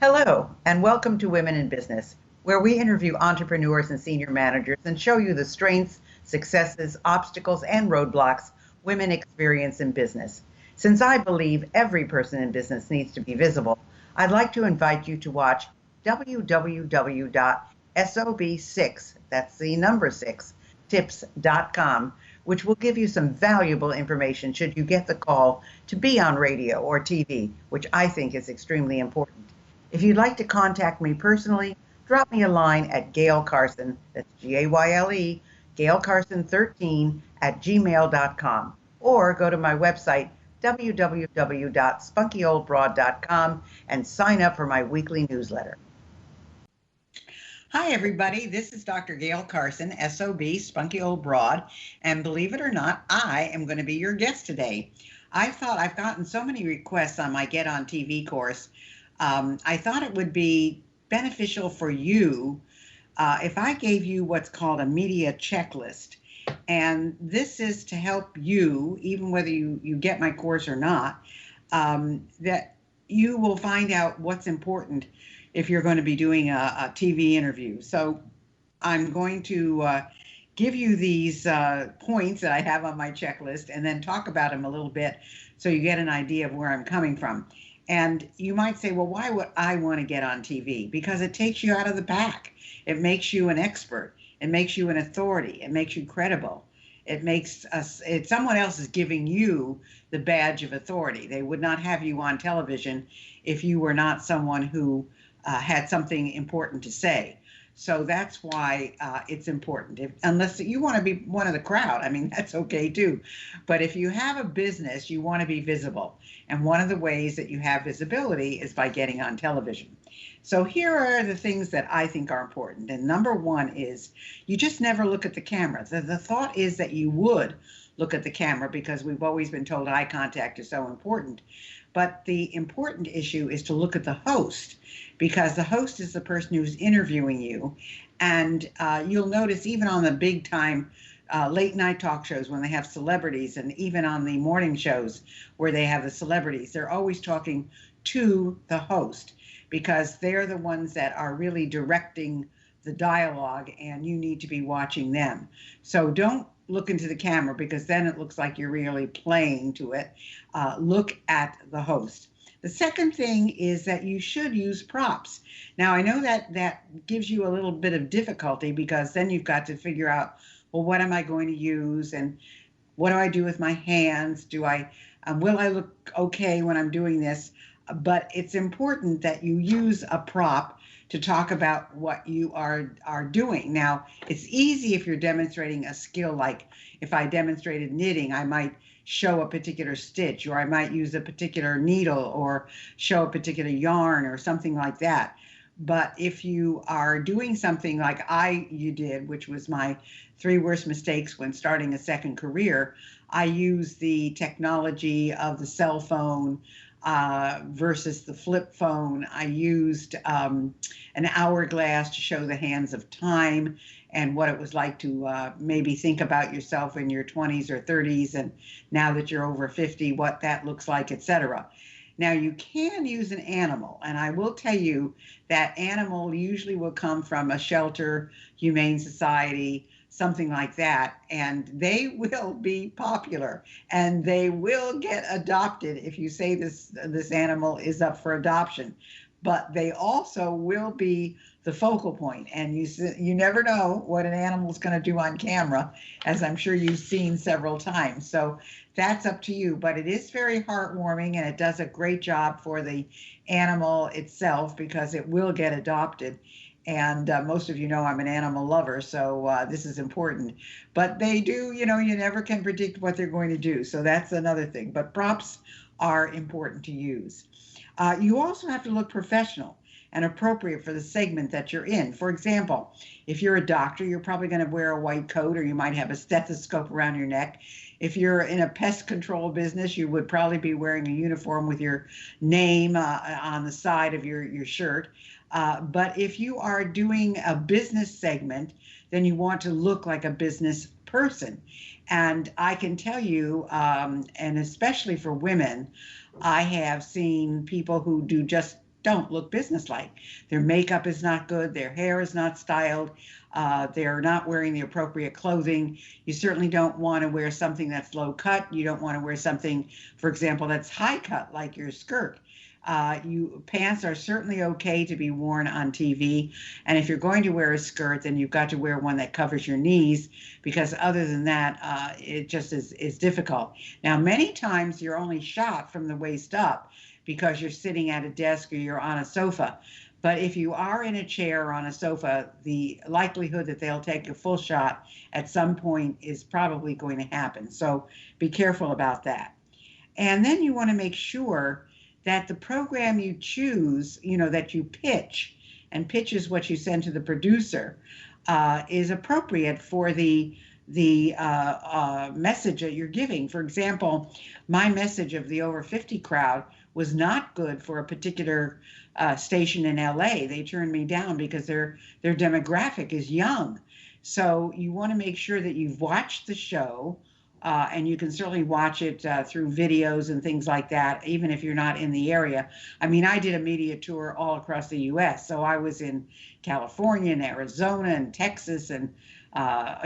Hello, and welcome to Women in Business, where we interview entrepreneurs and senior managers and show you the strengths, successes, obstacles, and roadblocks women experience in business. Since I believe every person in business needs to be visible, I'd like to invite you to watch www.sob6, that's the number 6, tips.com, which will give you some valuable information should you get the call to be on radio or TV, which I think is extremely important. If you'd like to contact me personally, drop me a line at Gayle Carson, that's Gayle, Gayle Carson 13 at gmail.com, or go to my website, www.spunkyoldbroad.com, and sign up for my weekly newsletter. Hi, everybody. This is Dr. Gayle Carson, SOB, Spunky Old Broad, and believe it or not, I am going to be your guest today. I've gotten so many requests on my Get on TV course. I thought it would be beneficial for you if I gave you what's called a media checklist. And this is to help you, even whether you get my course or not, that you will find out what's important if you're going to be doing a TV interview. So I'm going to give you these points that I have on my checklist and then talk about them a little bit so you get an idea of where I'm coming from. And you might say, well, why would I want to get on TV? Because it takes you out of the pack. It makes you an expert. It makes you an authority. It makes you credible. Someone else is giving you the badge of authority. They would not have you on television if you were not someone who had something important to say. So that's why it's important. Unless you want to be one of the crowd, I mean, that's okay too. But if you have a business, you want to be visible. And one of the ways that you have visibility is by getting on television. So here are the things that I think are important. And number one is you just never look at the camera. The thought is that you would look at the camera because we've always been told eye contact is so important. But the important issue is to look at the host, because the host is the person who's interviewing you. And you'll notice even on the big time late night talk shows when they have celebrities, and even on the morning shows where they have the celebrities, they're always talking to the host because they're the ones that are really directing the dialogue, and you need to be watching them. So don't look into the camera because then it looks like you're really playing to it. Look at the host. The second thing is that you should use props. Now, I know that gives you a little bit of difficulty because then you've got to figure out, well, what am I going to use and what do I do with my hands? Will I look okay when I'm doing this? But it's important that you use a prop to talk about what you are doing. Now, it's easy if you're demonstrating a skill, like if I demonstrated knitting, I might show a particular stitch, or I might use a particular needle or show a particular yarn or something like that. But if you are doing something like you did, which was my 3 worst mistakes when starting a second career, I used the technology of the cell phone versus the flip phone. I used an hourglass to show the hands of time and what it was like to maybe think about yourself in your 20s or 30s, and now that you're over 50, what that looks like, etc. Now, you can use an animal, and I will tell you that animal usually will come from a shelter, humane society, something like that, and they will be popular and they will get adopted if you say this animal is up for adoption. But they also will be the focal point, and you never know what an animal is going to do on camera, as I'm sure you've seen several times. So that's up to you, but it is very heartwarming, and it does a great job for the animal itself because it will get adopted. And most of you know I'm an animal lover, so this is important. But they do, you never can predict what they're going to do. So that's another thing. But props are important to use. You also have to look professional and appropriate for the segment that you're in. For example, if you're a doctor, you're probably going to wear a white coat, or you might have a stethoscope around your neck. If you're in a pest control business, you would probably be wearing a uniform with your name on the side of your shirt. But if you are doing a business segment, then you want to look like a business person. And I can tell you, and especially for women, I have seen people who do just don't look businesslike. Their makeup is not good. Their hair is not styled. They're not wearing the appropriate clothing. You certainly don't want to wear something that's low cut. You don't want to wear something, for example, that's high cut, like your skirt. Pants are certainly okay to be worn on TV. And if you're going to wear a skirt, then you've got to wear one that covers your knees, because other than that, it just is difficult. Now, many times you're only shot from the waist up because you're sitting at a desk or you're on a sofa. But if you are in a chair or on a sofa, the likelihood that they'll take a full shot at some point is probably going to happen. So be careful about that. And then you want to make sure that the program you choose, that you pitch, and pitch is what you send to the producer, is appropriate for the message that you're giving. For example, my message of the over 50 crowd was not good for a particular station in LA. They turned me down because their demographic is young. So you want to make sure that you've watched the show, and you can certainly watch it through videos and things like that, even if you're not in the area. I mean, I did a media tour all across the U.S., so I was in California and Arizona and Texas and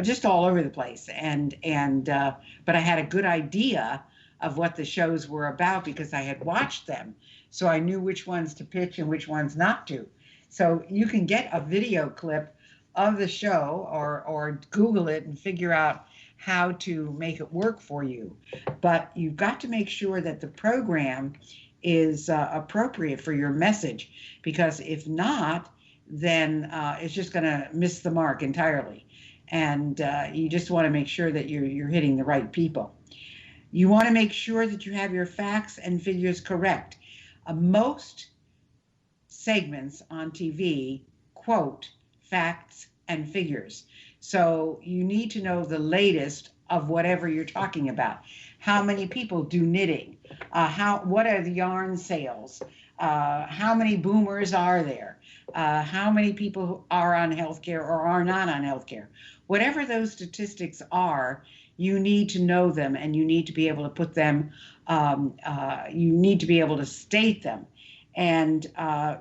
just all over the place. But I had a good idea of what the shows were about because I had watched them, so I knew which ones to pitch and which ones not to. So you can get a video clip of the show or Google it and figure out how to make it work for you. But you've got to make sure that the program is appropriate for your message, because if not, then it's just going to miss the mark entirely. And you just want to make sure that you're hitting the right people. You want to make sure that you have your facts and figures correct. Most segments on TV quote facts and figures. So you need to know the latest of whatever you're talking about. How many people do knitting? What are the yarn sales? How many boomers are there? How many people are on healthcare or are not on healthcare? Whatever those statistics are, you need to know them, and you need to be able to put them, you need to be able to state them. And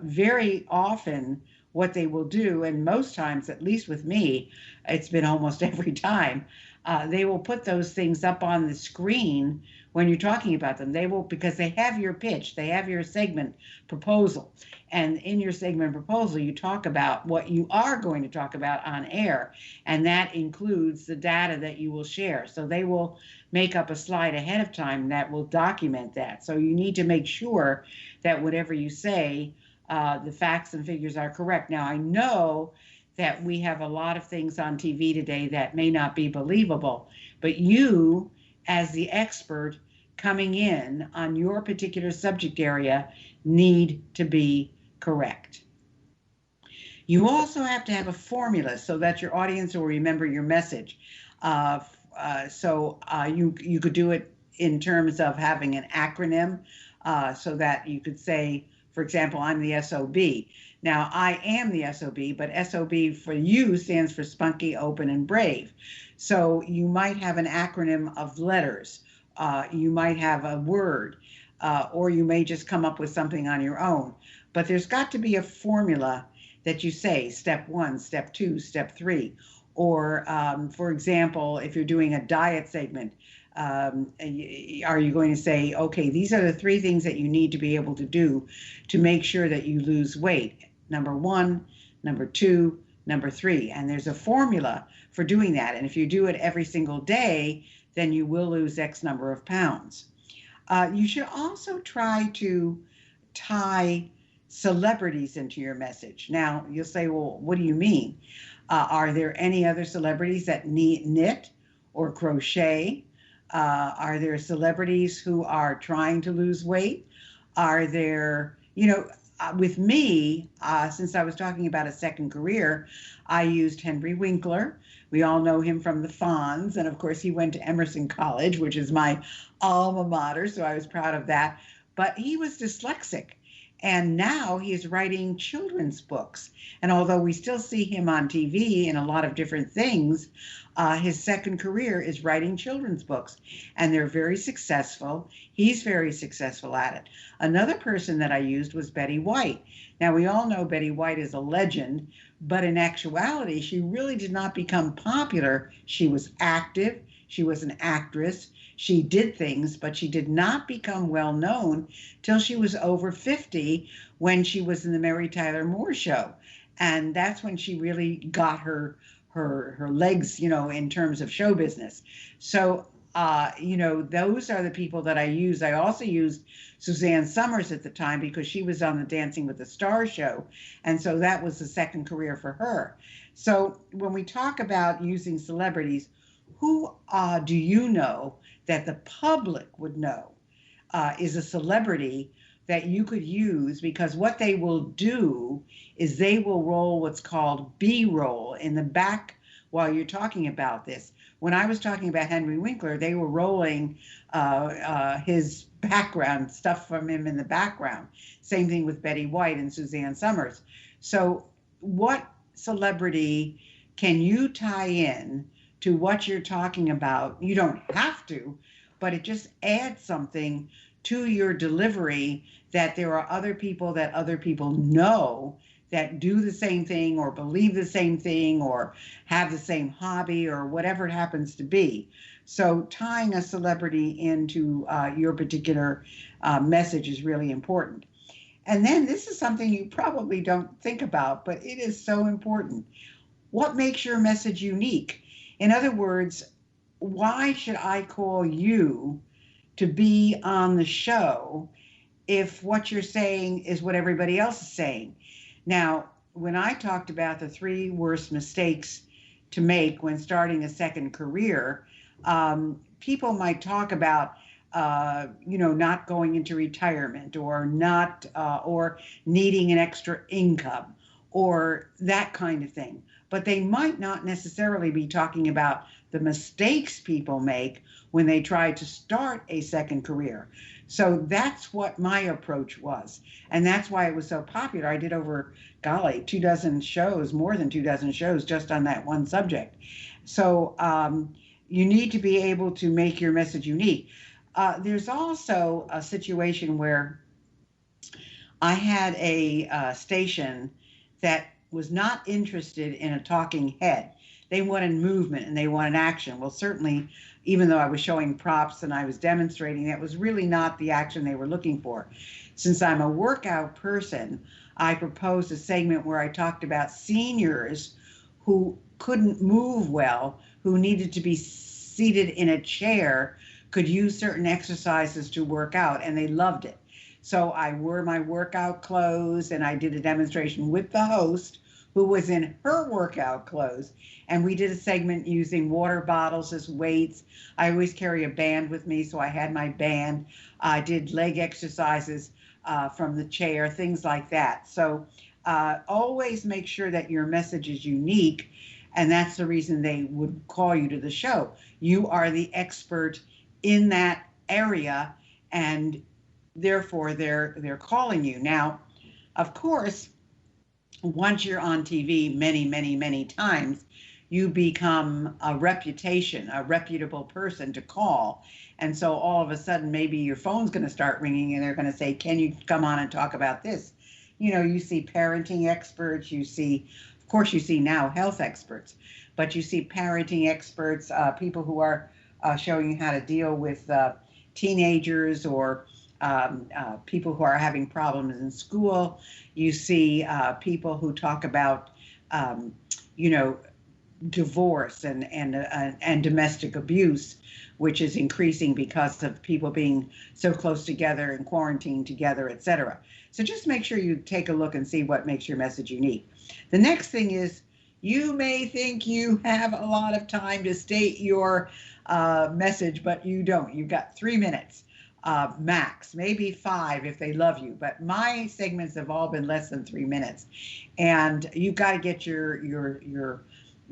very often what they will do, and most times, at least with me, it's been almost every time, they will put those things up on the screen when you're talking about them. They will, because they have your pitch, they have your segment proposal. And in your segment proposal, you talk about what you are going to talk about on air. And that includes the data that you will share. So they will make up a slide ahead of time that will document that. So you need to make sure that whatever you say, the facts and figures are correct. Now, I know that we have a lot of things on TV today that may not be believable, but you, as the expert coming in on your particular subject area, need to be correct. You also have to have a formula so that your audience will remember your message. You could do it in terms of having an acronym, so that you could say, for example, I'm the SOB. Now, I am the SOB, but SOB for you stands for spunky, open, and brave. So you might have an acronym of letters. You might have a word, or you may just come up with something on your own. But there's got to be a formula that you say, step 1, step 2, step 3. Or, for example, if you're doing a diet segment, are you going to say, okay, these are the 3 things that you need to be able to do to make sure that you lose weight? Number 1, number 2, number 3. And there's a formula for doing that. And if you do it every single day, then you will lose X number of pounds. You should also try to tie celebrities into your message. Now, you'll say, well, what do you mean? Are there any other celebrities that knit or crochet? Are there celebrities who are trying to lose weight? Are there, with me, since I was talking about a second career, I used Henry Winkler. We all know him from the Fonz, and of course he went to Emerson College, which is my alma mater, so I was proud of that. But he was dyslexic, And now he's writing children's books. And although we still see him on TV in a lot of different things, his second career is writing children's books. And they're very successful. He's very successful at it. Another person that I used was Betty White. Now, we all know Betty White is a legend, but in actuality, she really did not become popular. She was active, she was an actress, she did things, but she did not become well known till she was over 50 when she was in the Mary Tyler Moore Show. And that's when she really got her legs, in terms of show business. So, those are the people that I use. I also used Suzanne Summers at the time because she was on the Dancing with the Stars show. And so that was the second career for her. So when we talk about using celebrities, who do you know that the public would know is a celebrity that you could use? Because what they will do is they will roll what's called B-roll in the back while you're talking about this. When I was talking about Henry Winkler, they were rolling his background, stuff from him in the background. Same thing with Betty White and Suzanne Summers. So what celebrity can you tie in to what you're talking about? You don't have to, but it just adds something to your delivery that there are other people that other people know that do the same thing or believe the same thing or have the same hobby or whatever it happens to be. So tying a celebrity into your particular message is really important. And then this is something you probably don't think about, but it is so important. What makes your message unique? In other words, why should I call you to be on the show if what you're saying is what everybody else is saying? Now, when I talked about the 3 worst mistakes to make when starting a second career, people might talk about, not going into retirement or not, or needing an extra income or that kind of thing. But they might not necessarily be talking about the mistakes people make when they try to start a second career. So that's what my approach was. And that's why it was so popular. I did over, 24 shows, more than 24 shows just on that one subject. So you need to be able to make your message unique. There's also a situation where I had a station that was not interested in a talking head. They wanted movement and they wanted action. Well, certainly, even though I was showing props and I was demonstrating, that was really not the action they were looking for. Since I'm a workout person, I proposed a segment where I talked about seniors who couldn't move well, who needed to be seated in a chair, could use certain exercises to work out, and they loved it. So I wore my workout clothes and I did a demonstration with the host who was in her workout clothes. And we did a segment using water bottles as weights. I always carry a band with me, so I had my band. I did leg exercises from the chair, things like that. So always make sure that your message is unique. And that's the reason they would call you to the show. You are the expert in that area, and therefore they're calling you. Now, of course, once you're on TV many, many, many times, you become a reputation, a reputable person to call. And so all of a sudden, maybe your phone's going to start ringing and they're going to say, can you come on and talk about this? You see parenting experts, you see, of course, you see now health experts, but you see parenting experts, people who are showing you how to deal with teenagers or people who are having problems in school. You see people who talk about, divorce and domestic abuse, which is increasing because of people being so close together and quarantined together, et cetera. So just make sure you take a look and see what makes your message unique. The next thing is, you may think you have a lot of time to state your message, but you don't. You've got 3 minutes. Max, maybe 5 if they love you, but my segments have all been less than 3 minutes. And you've got to get your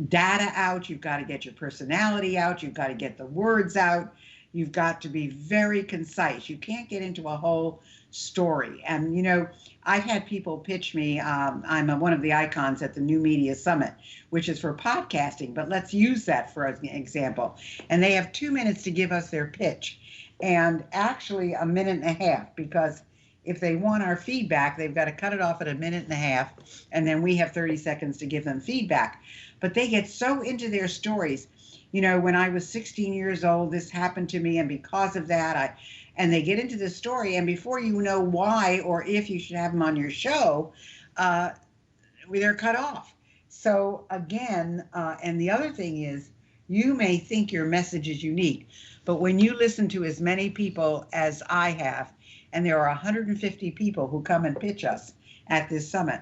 data out, you've got to get your personality out, you've got to get the words out, You've got to be very concise. You can't get into a whole story. And, you know, I've had people pitch me. One of the icons at the New Media Summit, which is for podcasting, but let's use that for an example. And they have 2 minutes to give us their pitch, and actually a minute and a half, because if they want our feedback, they've got to cut it off at a minute and a half, and then we have 30 seconds to give them feedback. But they get so into their stories. You know, when I was 16 years old, this happened to me, and because of that, and they get into the story, and before you know why or if you should have them on your show, they're cut off. So again, and the other thing is, you may think your message is unique, but when you listen to as many people as I have, and there are 150 people who come and pitch us at this summit,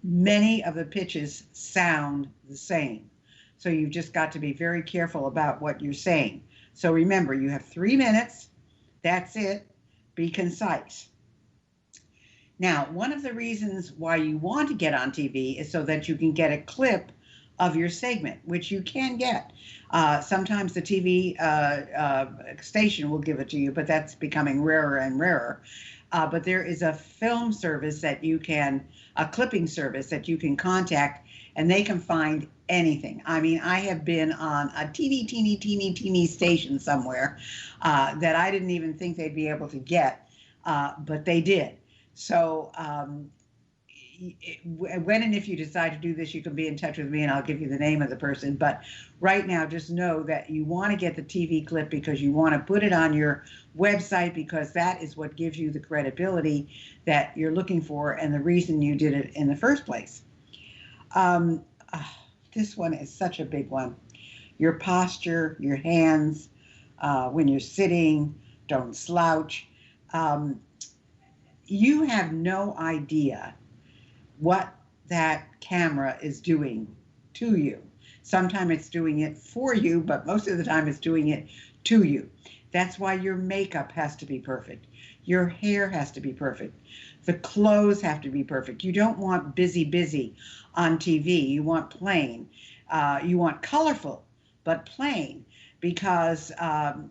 many of the pitches sound the same. So you've just got to be very careful about what you're saying. So remember, you have 3 minutes. That's it. Be concise. Now, one of the reasons why you want to get on TV is so that you can get a clip of your segment, which you can get. Sometimes the TV station will give it to you, but that's becoming rarer and rarer. But there is a film service that you can, a clipping service that you can contact, and they can find anything. I mean, I have been on a teeny station somewhere that I didn't even think they'd be able to get, but they did. So when and if you decide to do this, you can be in touch with me and I'll give you the name of the person. But right now, just know that you want to get the TV clip because you want to put it on your website, because that is what gives you the credibility that you're looking for and the reason you did it in the first place. This one is such a big one. Your posture, your hands, when you're sitting, don't slouch. You have no idea what that camera is doing to you. Sometimes it's doing it for you, but most of the time it's doing it to you. That's why your makeup has to be perfect. Your hair has to be perfect. The clothes have to be perfect. You don't want busy on TV. You want plain. You want colorful, but plain, because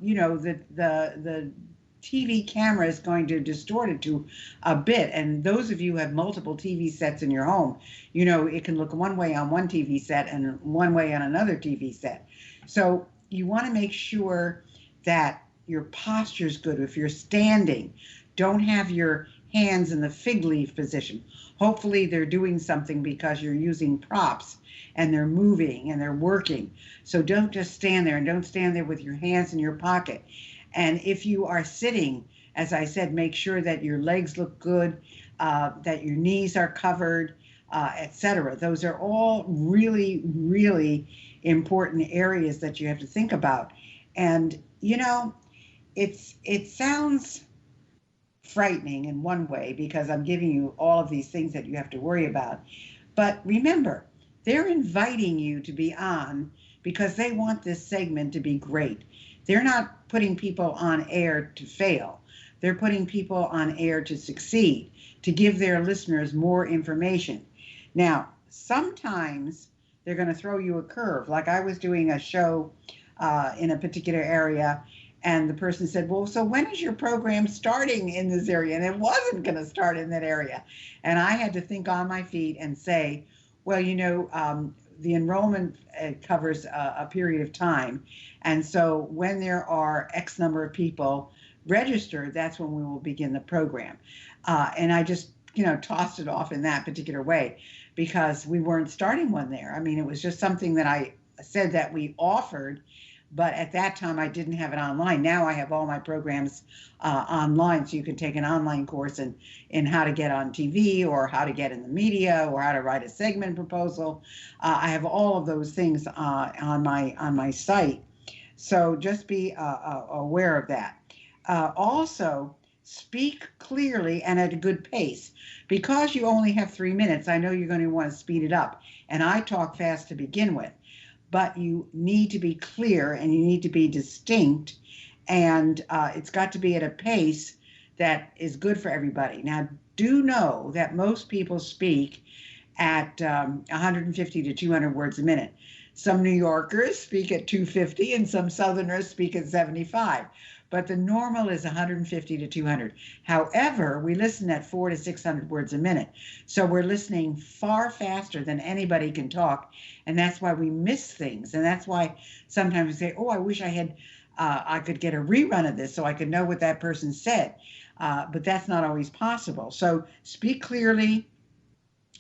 you know the TV camera is going to distort it to a bit. And those of you who have multiple TV sets in your home, you know, it can look one way on one TV set and one way on another TV set. So you want to make sure that your posture is good. If you're standing, don't have your hands in the fig leaf position. Hopefully they're doing something because you're using props and they're moving and they're working. So don't just stand there, and don't stand there with your hands in your pocket. And if you are sitting, as I said, make sure that your legs look good, that your knees are covered, etc. Those are all really, really important areas that you have to think about. And, you know, it sounds frightening in one way because I'm giving you all of these things that you have to worry about. But remember, they're inviting you to be on because they want this segment to be great. They're not putting people on air to fail. They're putting people on air to succeed, to give their listeners more information. Now, sometimes they're going to throw you a curve. Like I was doing a show in a particular area, and the person said, well, so when is your program starting in this area? And it wasn't going to start in that area. And I had to think on my feet and say, well, you know, the enrollment covers a period of time. And so when there are X number of people registered, that's when we will begin the program. And I just, you know, tossed it off in that particular way because we weren't starting one there. I mean, it was just something that I said that we offered, but at that time I didn't have it online. Now I have all my programs online, so you can take an online course in how to get on TV or how to get in the media or how to write a segment proposal. I have all of those things on my site. So just be aware of that. Also, speak clearly and at a good pace. Because you only have 3 minutes, I know you're going to want to speed it up. And I talk fast to begin with. But you need to be clear and you need to be distinct. And it's got to be at a pace that is good for everybody. Now, do know that most people speak at 150 to 200 words a minute. Some New Yorkers speak at 250 and some Southerners speak at 75. but the normal is 150 to 200. However, we listen at 400 to 600 words a minute. So we're listening far faster than anybody can talk. And that's why we miss things. And that's why sometimes we say, oh, I wish I could get a rerun of this so I could know what that person said. But that's not always possible. So speak clearly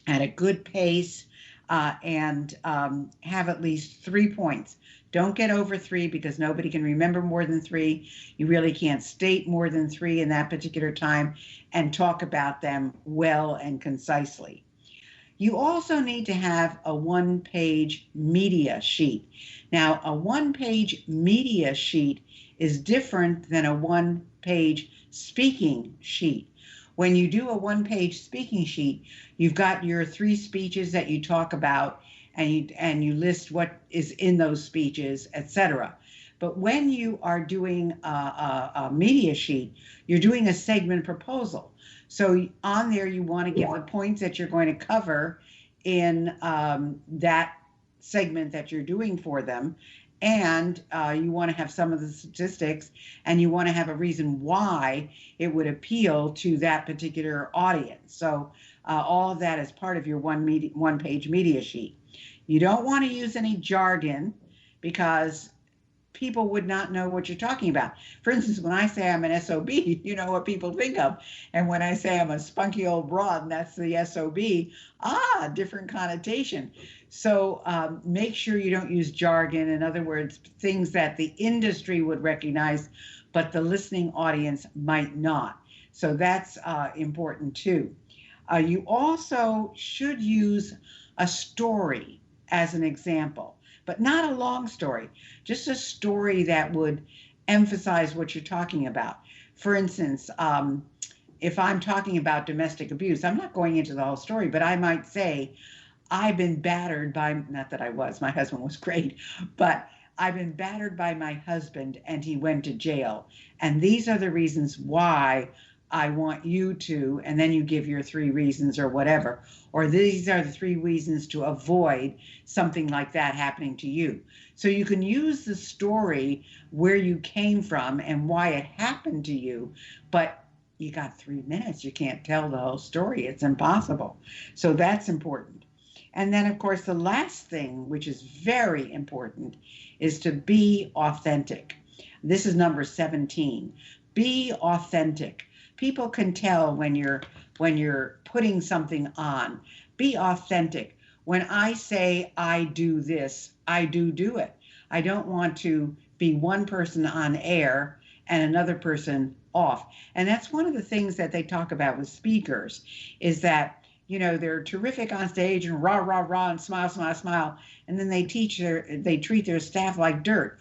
at a good pace, and have at least 3 points. Don't get over 3 because nobody can remember more than 3. You really can't state more than 3 in that particular time and talk about them well and concisely. You also need to have a one-page media sheet. Now, a one-page media sheet is different than a one-page speaking sheet. When you do a one-page speaking sheet, you've got your 3 speeches that you talk about, and you list what is in those speeches, etc. But when you are doing a media sheet, you're doing a segment proposal. So on there, you want to give the points that you're going to cover in that segment that you're doing for them. And you want to have some of the statistics, and you want to have a reason why it would appeal to that particular audience. So all of that is part of your one-page media sheet. You don't want to use any jargon because people would not know what you're talking about. For instance, when I say I'm an SOB, you know what people think of. And when I say I'm a spunky old broad, and that's the SOB, different connotation. So make sure you don't use jargon. In other words, things that the industry would recognize, but the listening audience might not. So that's important too. You also should use a story as an example, but not a long story, just a story that would emphasize what you're talking about. For instance, if I'm talking about domestic abuse, I'm not going into the whole story, but I might say, I've been battered by, not that I was, my husband was great, but I've been battered by my husband and he went to jail. And these are the reasons why I want you to, and then you give your 3 reasons or whatever, or these are the 3 reasons to avoid something like that happening to you. So you can use the story where you came from and why it happened to you, but you got 3 minutes. You can't tell the whole story. It's impossible. So that's important. And then, of course, the last thing, which is very important, is to be authentic. This is number 17. Be authentic. People can tell when you're putting something on. Be authentic. When I say I do this, I do it. I don't want to be one person on air and another person off. And that's one of the things that they talk about with speakers, is that, you know, they're terrific on stage and rah, rah, rah, and smile, smile, smile. And then they treat their staff like dirt.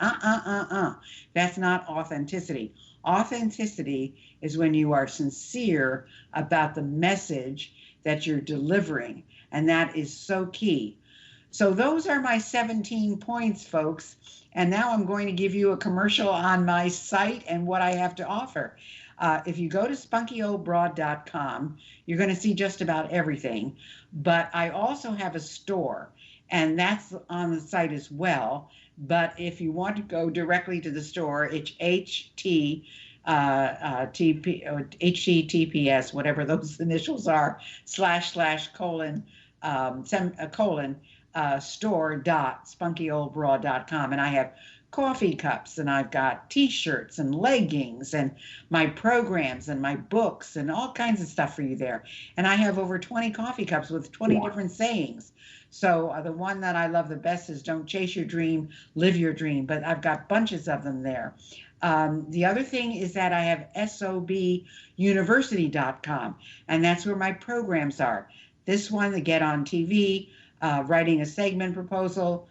That's not authenticity. Authenticity is when you are sincere about the message that you're delivering. And that is so key. So those are my 17 points, folks. And now I'm going to give you a commercial on my site and what I have to offer. If you go to spunkyoldbroad.com, you're going to see just about everything. But I also have a store, and that's on the site as well. But if you want to go directly to the store, it's HTTPS, whatever those initials are, / store.spunkyoldbroad.com. And I have coffee cups, and I've got t-shirts and leggings and my programs and my books and all kinds of stuff for you there. And I have over 20 coffee cups with 20 different sayings. So the one that I love the best is don't chase your dream, live your dream. But I've got bunches of them there. The other thing is that I have sobuniversity.com, and that's where my programs are. This one, the Get on TV, writing a segment proposal,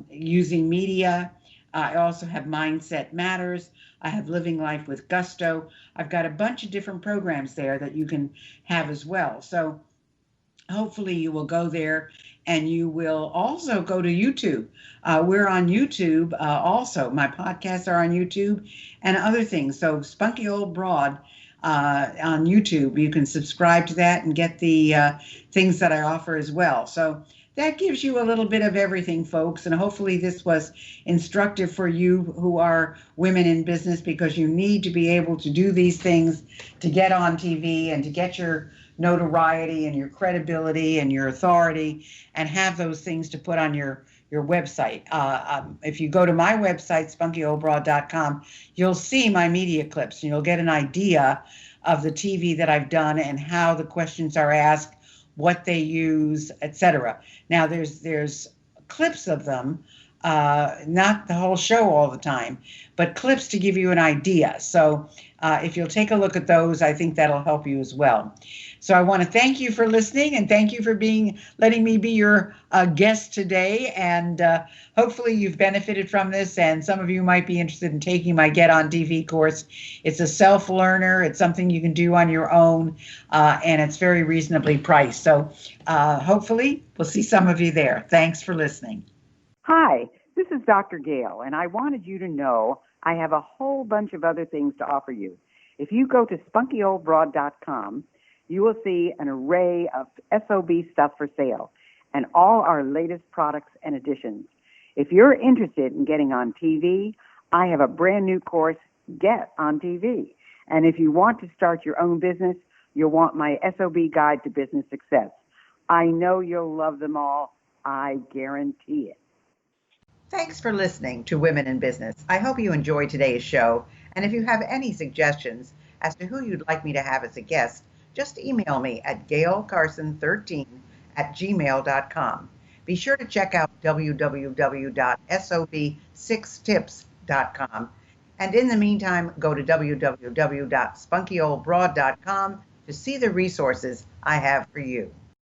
using media. I also have Mindset Matters. I have Living Life with Gusto. I've got a bunch of different programs there that you can have as well. So hopefully you will go there, and you will also go to YouTube. We're on YouTube also. My podcasts are on YouTube and other things. So Spunky Old Broad on YouTube. You can subscribe to that and get the things that I offer as well. So that gives you a little bit of everything, folks. And hopefully, this was instructive for you who are women in business, because you need to be able to do these things to get on TV and to get your notoriety and your credibility and your authority, and have those things to put on your website. If you go to my website, spunkyoldbroad.com, you'll see my media clips, and you'll get an idea of the TV that I've done and how the questions are asked, what they use, etc. Now, there's clips of them, not the whole show all the time, but clips to give you an idea. So if you'll take a look at those, I think that'll help you as well. So I want to thank you for listening, and thank you for letting me be your guest today. And hopefully you've benefited from this, and some of you might be interested in taking my Get on TV course. It's a self-learner. It's something you can do on your own, and it's very reasonably priced. So hopefully we'll see some of you there. Thanks for listening. Hi, this is Dr. Gayle, and I wanted you to know I have a whole bunch of other things to offer you. If you go to spunkyoldbroad.com, you will see an array of SOB stuff for sale and all our latest products and additions. If you're interested in getting on TV, I have a brand new course, Get on TV. And if you want to start your own business, you'll want my SOB Guide to Business Success. I know you'll love them all. I guarantee it. Thanks for listening to Women in Business. I hope you enjoyed today's show. And if you have any suggestions as to who you'd like me to have as a guest, just email me at gaylecarson13@gmail.com. Be sure to check out www.sob6tips.com. And in the meantime, go to www.spunkyoldbroad.com to see the resources I have for you.